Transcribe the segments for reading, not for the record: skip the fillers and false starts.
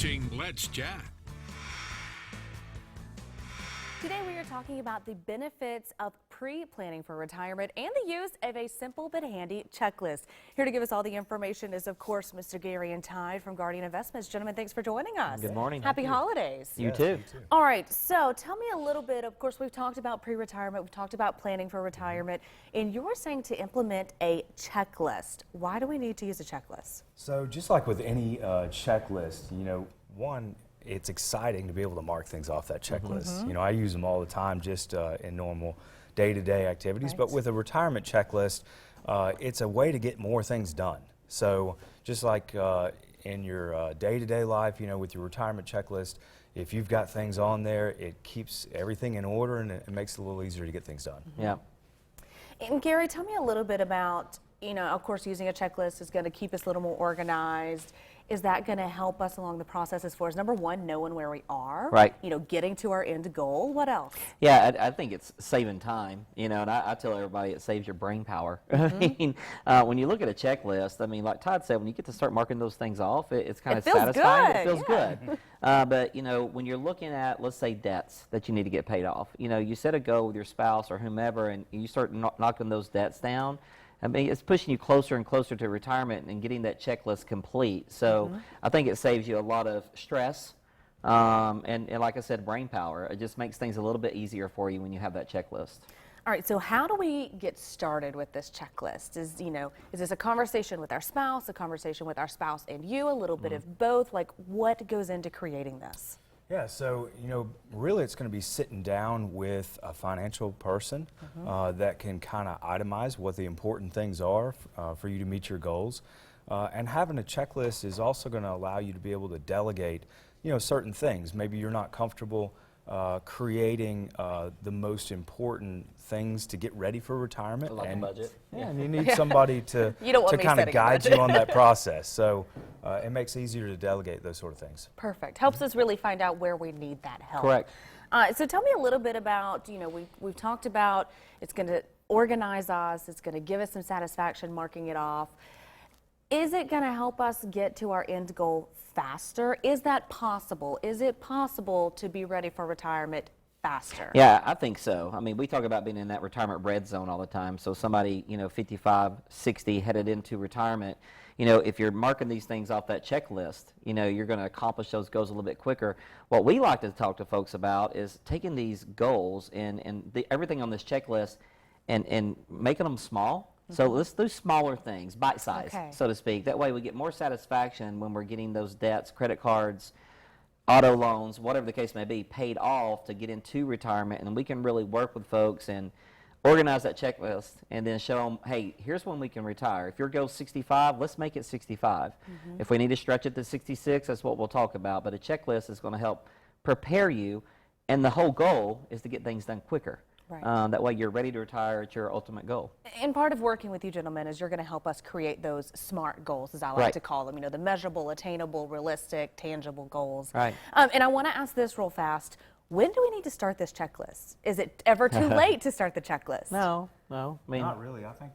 watching Let's Chat. Today we are talking about the benefits of pre-planning for retirement and the use of a simple but handy checklist. Here to give us all the information is, of course, Mr. Gary and Tide from Guardian Investments. Gentlemen, thanks for joining us. Good morning. Happy holidays. You too. All right, so tell me a little bit. Of course, we've talked about pre-retirement. We've talked about planning for retirement. And you're saying to implement a checklist. Why do we need to use a checklist? So just like with any checklist, one, it's exciting to be able to mark things off that checklist. I use them all the time just in normal day-to-day activities. Right. But with a retirement checklist, it's a way to get more things done. So just like in your day-to-day life, with your retirement checklist, if you've got things on there, it keeps everything in order and it makes it a little easier to get things done. Yeah. And Gary, tell me a little bit about, of course, using a checklist is going to keep us a little more organized. Is that going to help us along the process as far as, number one, knowing where we are? Right. Getting to our end goal. What else? Yeah, I think it's saving time, and I tell everybody it saves your brain power. I mean, when you look at a checklist, like Todd said, when you get to start marking those things off, it's kind of satisfying. It feels good. But, when you're looking at, let's say, debts that you need to get paid off, you set a goal with your spouse or whomever, and you start knocking those debts down. It's pushing you closer and closer to retirement and getting that checklist complete. So I think it saves you a lot of stress and like I said, brain power. It just makes things a little bit easier for you when you have that checklist. All right, so how do we get started with this checklist? Is this a conversation with our spouse, a conversation with our spouse and you, a little bit of both? Like, what goes into creating this? Yeah, so, really it's going to be sitting down with a financial person that can kind of itemize what the important things are for you to meet your goals. And having a checklist is also going to allow you to be able to delegate, certain things. Maybe you're not comfortable creating the most important things to get ready for retirement. Like a budget. Yeah, and you need somebody to kind of guide you on that process. So it makes it easier to delegate those sort of things. Perfect. Helps us really find out where we need that help. Correct. So tell me a little bit about, we've talked about it's going to organize us, it's going to give us some satisfaction marking it off. Is it going to help us get to our end goal faster? Is that possible? Is it possible to be ready for retirement faster? Yeah, I think so. We talk about being in that retirement red zone all the time. So somebody, 55, 60 headed into retirement, if you're marking these things off that checklist, you're going to accomplish those goals a little bit quicker. What we like to talk to folks about is taking these goals and everything on this checklist and making them small. So let's do smaller things, bite-sized, so to speak. That way we get more satisfaction when we're getting those debts, credit cards, auto loans, whatever the case may be, paid off to get into retirement. And we can really work with folks and organize that checklist and then show them, hey, here's when we can retire. If your goal's 65, let's make it 65. If we need to stretch it to 66, that's what we'll talk about. But a checklist is going to help prepare you, and the whole goal is to get things done quicker. Right. That way you're ready to retire at your ultimate goal. And part of working with you gentlemen is you're going to help us create those SMART goals, as I like to call them, the measurable, attainable, realistic, tangible goals. Right. And I want to ask this real fast. When do we need to start this checklist? Is it ever too late to start the checklist? No. Not really. I think,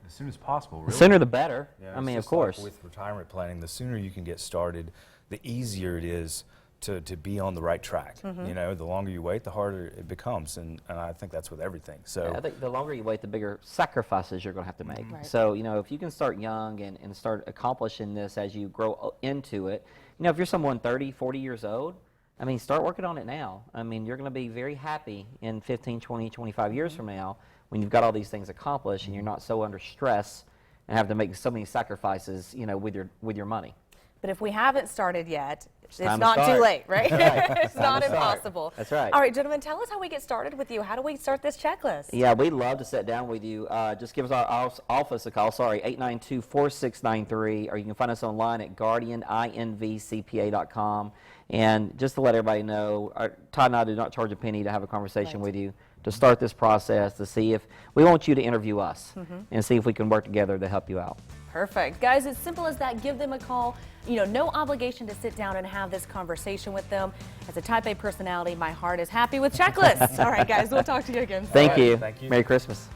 as soon as possible, really. The sooner the better. Yeah, of course. Like with retirement planning, the sooner you can get started, the easier it is to be on the right track. The longer you wait, the harder it becomes, and I think that's with everything. So I think the longer you wait, the bigger sacrifices you're going to have to make. Right. So, if you can start young and start accomplishing this as you grow into it, if you're someone 30, 40 years old, start working on it now. You're going to be very happy in 15, 20, 25 years from now when you've got all these things accomplished and you're not so under stress and have to make so many sacrifices, with your money. But if we haven't started yet, it's time to not too start. late, right? It's not to start. impossible. That's right. All right, gentlemen, tell us how we get started with you. How do we start this checklist? Yeah, we'd love to sit down with you. Just give us our office a call, 892-4693, or you can find us online at guardianinvcpa.com. And just to let everybody know, Todd and I do not charge a penny to have a conversation with you, to start this process, to see if we want you to interview us and see if we can work together to help you out. Perfect. Guys, it's simple as that. Give them a call. No obligation to sit down and have this conversation with them. As a Type A personality, my heart is happy with checklists. All right, guys, we'll talk to you again soon. Thank you. Thank you. Merry Christmas.